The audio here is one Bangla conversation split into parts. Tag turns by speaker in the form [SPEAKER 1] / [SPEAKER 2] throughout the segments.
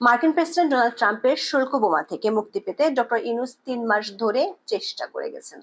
[SPEAKER 1] মার্কিন প্রেসিডেন্ট ডোনাল্ড ট্রাম্পের শুল্ক বোমা থেকে মুক্তি পেতে ডক্টর ইউনূস ৩ মাস ধরে চেষ্টা করে গেছেন।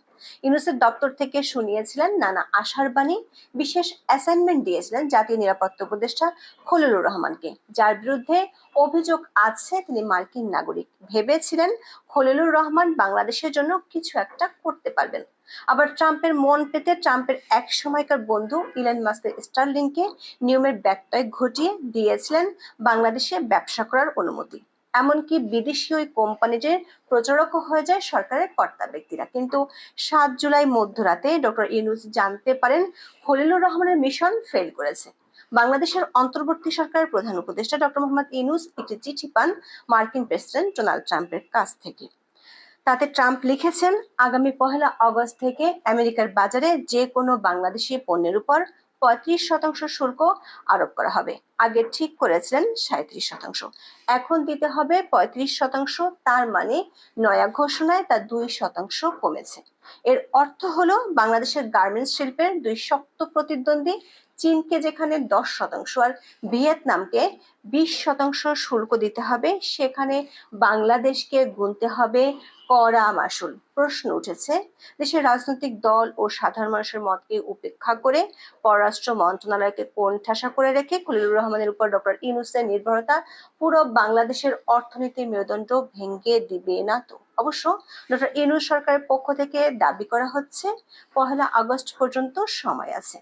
[SPEAKER 1] ইউনূসের দপ্তর থেকে শুনিয়েছিলেন নানা আশার বাণী, বিশেষ অ্যাসাইনমেন্ট দিয়েছিলেন জাতীয় নিরাপত্তা উপদেষ্টা খলিলুর রহমানকে, যার বিরুদ্ধে অভিযোগ আছে তিনি মার্কিন নাগরিক। ভেবেছিলেন খলিলুর রহমান বাংলাদেশের জন্য কিছু একটা করতে পারবেন। আবার ট্রাম্পের মন পেতে ট্রাম্পের এক সময়কার বন্ধু ইলন মাস্কের স্টারলিংকে নিয়মের ব্যত্যয় ঘটিয়ে দিয়েছিলেন বাংলাদেশে ব্যবসা করার অনুমতি। এমনকি বিদেশি ওই কোম্পানিটির প্রচারকও হয়ে যায় সরকারের কর্তা ব্যক্তিরা। কিন্তু ৭ জুলাই মধ্যরাতে ডক্টর ইউনূস জানতে পারেন খলিলুর রহমানের মিশন ফেল করেছে। বাংলাদেশের অন্তর্বর্তী সরকারের প্রধান উপদেষ্টা ডক্টর মোহাম্মদ ইউনূস একটি চিঠি পান মার্কিন প্রেসিডেন্ট ডোনাল্ড ট্রাম্পের কাছ থেকে। তাতে ট্রাম্প লিখেছেন, আগামী ১লা আগস্ট থেকে আমেরিকার বাজারে যে কোনো বাংলাদেশি পণ্যের উপর ৩৫% শুল্ক আরোপ করা হবে। আগে ঠিক করেছিলেন ৩৭%, এখন দিতে হবে ৩৫%। তার মানে নয়া ঘোষণায় তা ২% কমেছে। এর অর্থ হলো বাংলাদেশের গার্মেন্টস শিল্পের দুই শক্ত প্রতিদ্বন্দ্বী চীনকে যেখানে ১০% আর ভিয়েতনামকে ২০% শুল্ক দিতে হবে, সেখানে বাংলাদেশকে গুনতে হবে কড়া মাশুল। প্রশ্ন উঠেছে, দেশের রাজনৈতিক দল ও সাধারণ মানুষের মতকে উপেক্ষা করে পররাষ্ট্র মন্ত্রণালয়কে কোণঠাসা করে রেখে খলিলুর রহমানের উপর ডক্টর ইউনূসের নির্ভরতা পুরো বাংলাদেশের অর্থনীতির মেরুদণ্ড ভেঙে দিবে না তো? অবশ্য ডক্টর ইউনূস সরকারের পক্ষ থেকে দাবি করা হচ্ছে ১লা আগস্ট পর্যন্ত সময় আছে।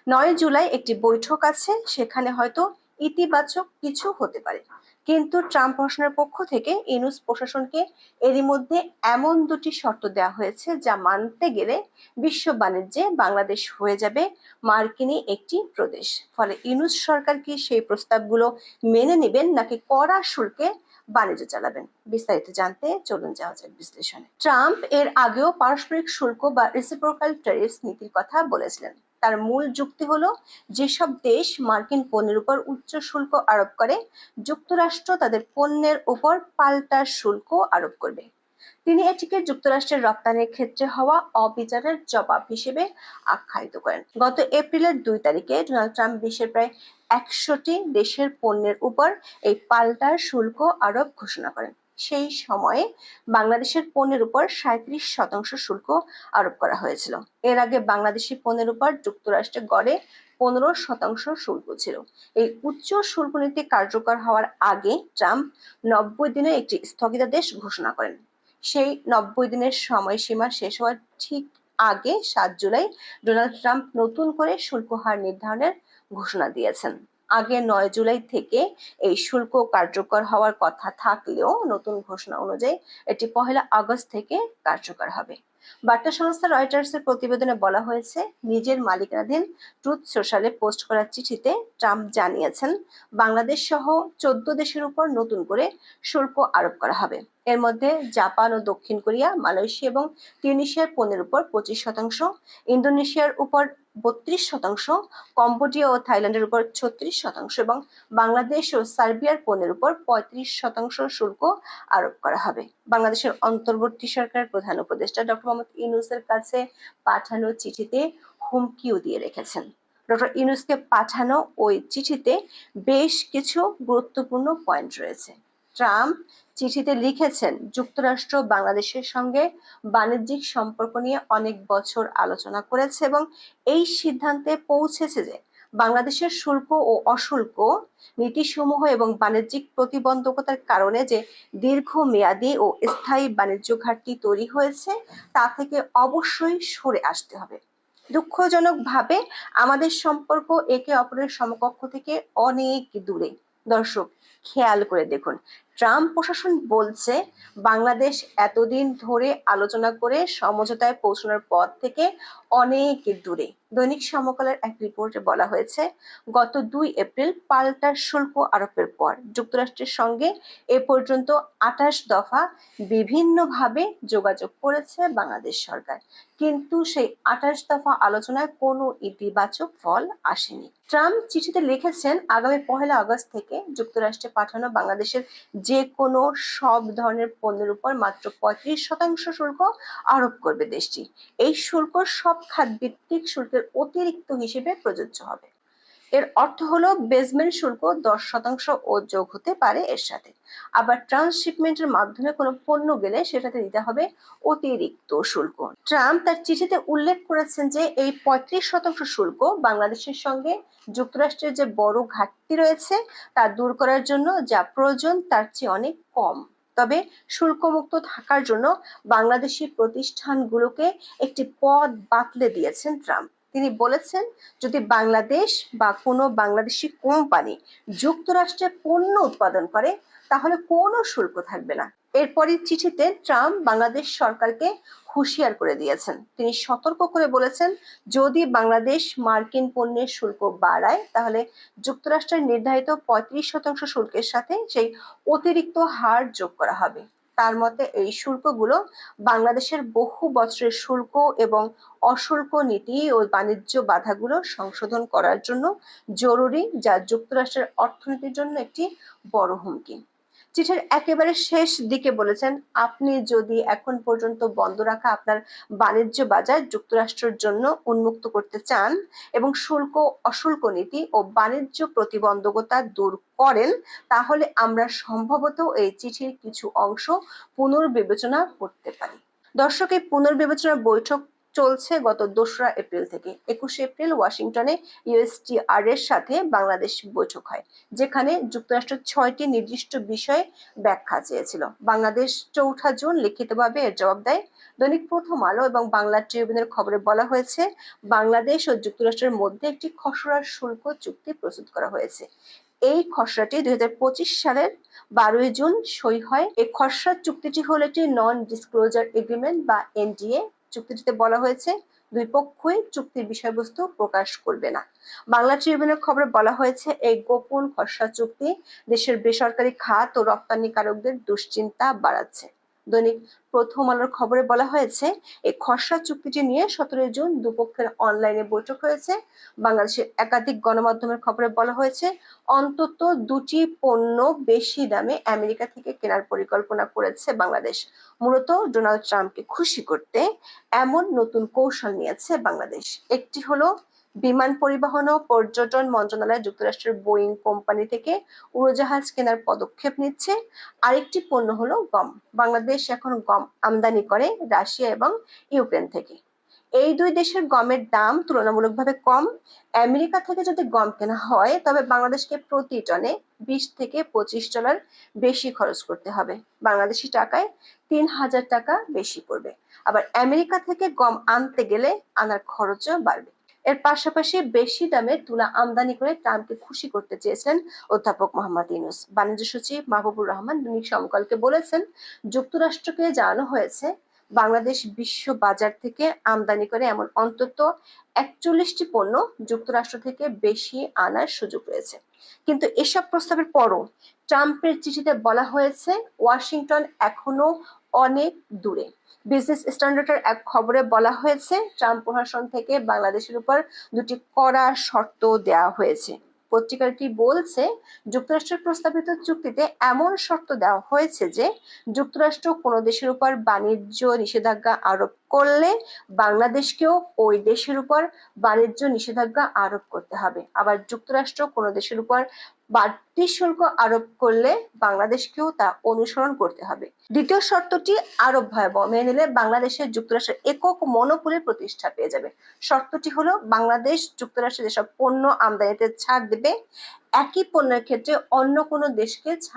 [SPEAKER 1] ৯ জুলাই একটি বৈঠক আছে, সেখানে হয়তো ইতিবাচক কিছু হতে পারে। কিন্তু ট্রাম্প প্রশাসনের পক্ষ থেকে ইউনূস প্রশাসনকে এরই মধ্যে এমন দুটি শর্ত দেওয়া হয়েছে যা মানতে গেলে বিশ্ব বাণিজ্যে বাংলাদেশ হয়ে যাবে মার্কিনই একটি প্রদেশ। ফলে ইউনূস সরকার কি সেই প্রস্তাবগুলো মেনে নেবেন নাকি কড়া শুল্কে বাণিজ্য চালাবেন? বিস্তারিত জানতে চলুন যাওয়া যাক বিশ্লেষণে। ট্রাম্প এর আগেও পারস্পরিক শুল্ক বা রেসিপ্রোকাল ট্যারিফস নীতির কথা বলেছিলেন। তার মূল যুক্তি হলো, যেসব দেশ মার্কিন পণ্যের উপর উচ্চ শুল্ক আরোপ করে, যুক্তরাষ্ট্র তাদের পণ্যের উপর পাল্টা শুল্ক আরোপ করবে। তিনি এটিকে যুক্তরাষ্ট্রের রপ্তানির ক্ষেত্রে হওয়া অবিচারের জবাব হিসেবে আখ্যায়িত করেন। গত এপ্রিলের ২ তারিখে ডোনাল্ড ট্রাম্প বিশ্বের প্রায় ১০০টি দেশের পণ্যের উপর এই পাল্টা শুল্ক আরোপ ঘোষণা করেন। সেই সময়ে বাংলাদেশের পণ্যের উপর ৩৭% শুল্ক আরোপ করা হয়েছিল। এর আগে বাংলাদেশি পণ্যের উপর যুক্তরাষ্ট্রে গড়ে ১৫% শুল্ক ছিল। এই উচ্চ শুল্ক নীতি কার্যকর হওয়ার আগে ট্রাম্প ৯০ দিনের একটি স্থগিতাদেশ ঘোষণা করেন। সেই ৯০ দিনের সময়সীমা শেষ হওয়ার ঠিক আগে ৭ জুলাই ডোনাল্ড ট্রাম্প নতুন করে শুল্ক হার নির্ধারণের ঘোষণা দিয়েছেন। আগে ৯ জুলাই থেকে এই শুল্ক কার্যকর হওয়ার কথা থাকলেও নতুন ঘোষণা অনুযায়ী এটি ১লা আগস্ট থেকে কার্যকর হবে। বার্তা সংস্থা রয়টার্সের প্রতিবেদনে বলা হয়েছে, নিজের মালিকানাধীন ট্রুথ সোশ্যালে পোস্ট করা চিঠিতে ট্রাম্প জানিয়েছেন বাংলাদেশ সহ ১৪ দেশের উপর নতুন করে শুল্ক আরোপ করা হবে। এর মধ্যে জাপান ও দক্ষিণ কোরিয়া, মালয়েশিয়া এবং তিউনিসিয়ার পণ্যের উপর ২৫%, ইন্দোনেশিয়ার উপর ৩২%, কম্বোডিয়া ও থাইল্যান্ডের উপর ৩৬% এবং বাংলাদেশ ও সার্বিয়ার পণ্যের উপর ৩৫% শুল্ক আরোপ করা হবে। বাংলাদেশের অন্তর্বর্তী সরকারের প্রধান উপদেষ্টা ডক্টর মোহাম্মদ ইউনূসের কাছে পাঠানো চিঠিতে হুমকিও দিয়ে রেখেছেন। ডক্টর ইউনূসকে পাঠানো ওই চিঠিতে বেশ কিছু গুরুত্বপূর্ণ পয়েন্ট রয়েছে। ট্রাম্প চিঠিতে লিখেছেন, যুক্তরাষ্ট্র বাংলাদেশের সঙ্গে বাণিজ্যিক সম্পর্ক নিয়ে অনেক বছর আলোচনা করেছে এবং এই সিদ্ধান্তে পৌঁছেছে যে বাংলাদেশের শুল্ক ও অশুল্ক নীতিসমূহ এবং বাণিজ্যিক প্রতিবন্ধকতার কারণে যে দীর্ঘমেয়াদী ও স্থায়ী বাণিজ্য ঘাটতি তৈরি হয়েছে তা থেকে অবশ্যই সরে আসতে হবে। দুঃখজনকভাবে আমাদের সম্পর্ক একে অপরের সমকক্ষ থেকে অনেক দূরে। দর্শক, খেয়াল করে দেখুন, ট্রাম্প প্রশাসন বলছে বাংলাদেশ এতদিন ধরে আলোচনা করে সমঝোতায় পৌঁছানোর পথ থেকে অনেক দূরে। দৈনিক সমকালের এক রিপোর্টে বলা হয়েছে, গত ২ এপ্রিল পাল্টা শুল্ক আরোপের পর যুক্তরাষ্ট্রের সঙ্গে এ পর্যন্ত ২৮ দফা বিভিন্নভাবে যোগাযোগ করেছে বাংলাদেশ সরকার, কিন্তু সেই ২৮ দফা আলোচনায় কোনো ইতিবাচক ফল আসেনি। ট্রাম্প চিঠিতে লিখেছেন, আগামী ১লা আগস্ট থেকে যুক্তরাষ্ট্রে পাঠানো বাংলাদেশের যে কোনো সব ধরনের পণ্যের উপর মাত্র ৩৫% শুল্ক আরোপ করবে দেশটি। এই শুল্ক সব খাতভিত্তিক শুল্কের অতিরিক্ত হিসেবে প্রযোজ্য হবে। এর অর্থ হলো বেসমেন্ট শুল্ক 10% ও যোগ হতে পারে এর সাথে। আবার ট্রান্সশিপমেন্টের মাধ্যমে কোনো পণ্য গেলে সেটাতে দিতে হবে অতিরিক্ত শুল্ক। ট্রাম্প তার চিঠিতে উল্লেখ করেছেন যে এই 35% শুল্ক বাংলাদেশের সঙ্গে যুক্তরাষ্ট্রের যে বড় ঘাটতি রয়েছে তা দূর করার জন্য যা প্রয়োজন তার চেয়ে অনেক কম। তবে শুল্কমুক্ত থাকার জন্য বাংলাদেশি প্রতিষ্ঠানগুলোকে একটি পথ বাতলে দিয়েছেন ট্রাম্প। তিনি বলেছেন, যদি বাংলাদেশ বা কোনো বাংলাদেশি কোম্পানি যুক্তরাষ্ট্রে পণ্য উৎপাদন করে তাহলে কোনো শুল্ক থাকবে না। এরপরই চিঠিতে ট্রাম্প বাংলাদেশ সরকারকে হুঁশিয়ার করে দিয়েছেন। তিনি সতর্ক করে বলেছেন, যদি বাংলাদেশ মার্কিন পণ্যের শুল্ক বাড়ায় তাহলে যুক্তরাষ্ট্রের নির্ধারিত 35% শুল্কের সাথে সেই অতিরিক্ত হার যোগ করা হবে। তার মতে এই শুল্কগুলো বাংলাদেশের বহু বছরের শুল্ক এবং অশুল্ক নীতি ও বাণিজ্য বাধাগুলো সংশোধন করার জন্য জরুরি, যা যুক্তরাষ্ট্রের অর্থনীতির জন্য একটি বড় হুমকি। চিঠির একেবারে শেষ দিকে বলেছেন, আপনি যদি এখন পর্যন্ত বন্ধ রাখা আপনার বাণিজ্য বাজার যুক্তরাষ্ট্রের জন্য উন্মুক্ত করতে চান এবং শুল্ক অশুল্ক নীতি ও বাণিজ্য প্রতিবন্ধকতা দূর করেন তাহলে আমরা সম্ভবত এই চিঠির কিছু অংশ পুনর্বিবেচনা করতে পারি। দর্শক, এই পুনর্বিবেচনা বৈঠক চলছে গত 2রা এপ্রিল থেকে। 21শে এপ্রিল ওয়াশিংটনে ইউএসটিআর এর সাথে বাংলাদেশ বৈঠক হয়, যেখানে যুক্তরাষ্ট্র 6টি নির্দিষ্ট বিষয়ে ব্যাখ্যা চেয়েছিল। বাংলাদেশ 4 জুন লিখিতভাবে এর জবাব দেয়। দৈনিক প্রথম আলো এবং বাংলা ট্রিবিউনের খবরে বলা হয়েছে, বাংলাদেশ ও যুক্তরাষ্ট্রের মধ্যে একটি খসড়া শুল্ক চুক্তি প্রস্তুত করা হয়েছে। এই খসড়াটি 2025 সালের 12 জুন সই হয়। এই খসড়া চুক্তিটি হলো একটি নন ডিসক্লোজার এগ্রিমেন্ট বা এনডিএ। চুক্তিটিতে বলা হয়েছে দুই পক্ষই চুক্তির বিষয়বস্তু প্রকাশ করবে না। বাংলা ট্রিবিউনের খবরে বলা হয়েছে, এই গোপন খসড়া চুক্তি দেশের বেসরকারি খাত ও রপ্তানিকারকদের দুশ্চিন্তা বাড়াচ্ছে। দৈনিক প্রথম আলোর খবরে বলা হয়েছে, এই খসড়া চুক্তিটি নিয়ে 17 জুন দুপক্ষের অনলাইনে বৈঠক হয়েছে। বাংলাদেশের একাধিক গণমাধ্যমের খবরে বলা হয়েছে, অন্তত 2টি পণ্য বেশি দামে আমেরিকা থেকে কেনার পরিকল্পনা করেছে বাংলাদেশ। মূলত ডোনাল্ড ট্রাম্পকে খুশি করতে এমন নতুন কৌশল নিয়েছে বাংলাদেশ। একটি হলো, বিমান পরিবহন ও পর্যটন মন্ত্রণালয় যুক্তরাষ্ট্রের বোয়িং কোম্পানি থেকে উড়োজাহাজ কেনার পদক্ষেপ নিচ্ছে। আরেকটি পণ্য হলো গম। বাংলাদেশ এখন গম আমদানি করে রাশিয়া এবং ইউক্রেন থেকে। এই দুই দেশের গমের দাম তুলনামূলকভাবে কম। আমেরিকা থেকে যদি গম কেনা হয় তবে বাংলাদেশকে প্রতি টনে $20 থেকে $25 বেশি খরচ করতে হবে। বাংলাদেশি টাকায় 3000 টাকা বেশি পড়বে। আবার আমেরিকা থেকে গম আনতে গেলে আনার খরচও বাড়বে। এর পাশাপাশি বেশি দামে তুলা আমদানি করে ট্রাম্পকে খুশি করতে চেয়েছেন অধ্যাপক মোহাম্মদ ইউনূস। বাণিজ্য সচিব মাহবুবুর রহমান দৈনিক সমকালকে বলেছেন, যুক্তরাষ্ট্রকে জানানো হয়েছে বাংলাদেশ বিশ্ব বাজার থেকে আমদানি করে এমন অন্তত 41টি পণ্য যুক্তরাষ্ট্র থেকে বেশি আনার সুযোগ রয়েছে। কিন্তু এসব প্রস্তাবের পরও ট্রাম্পের চিঠিতে বলা হয়েছে, ওয়াশিংটন এখনো অনেক দূরে। বিজনেস স্ট্যান্ডার্ডের এক খবরে বলা হয়েছে, ট্রাম্প প্রশাসন থেকে বাংলাদেশের উপর 2টি কড়া শর্ত দেওয়া হয়েছে। পত্রিকাটি বলছে, যুক্তরাষ্ট্রের প্রস্তাবিত চুক্তিতে এমন শর্ত দেওয়া হয়েছে যে যুক্তরাষ্ট্র কোনো দেশের উপর বাণিজ্য নিষেধাজ্ঞা আরোপ করলে বাংলাদেশকেও ওই দেশের উপর বাণিজ্য নিষেধাজ্ঞা আরোপ করতে হবে। আবার যুক্তরাষ্ট্র কোনো দেশের উপর বাড়তি শুল্ক আরোপ করলে বাংলাদেশকেও তা অনুসরণ করতে হবে। দ্বিতীয় শর্তটি আরো ভয়াবহ, মেনে নিলে বাংলাদেশের যুক্তরাষ্ট্রের একক মনোপলি প্রতিষ্ঠা পেয়ে যাবে। শর্তটি হলো, বাংলাদেশ যুক্তরাষ্ট্রে যেসব পণ্য আমদানিতে ছাড় দেবে একই পণ্যের ক্ষেত্রে অন্য কোনো দেশকে ছাড়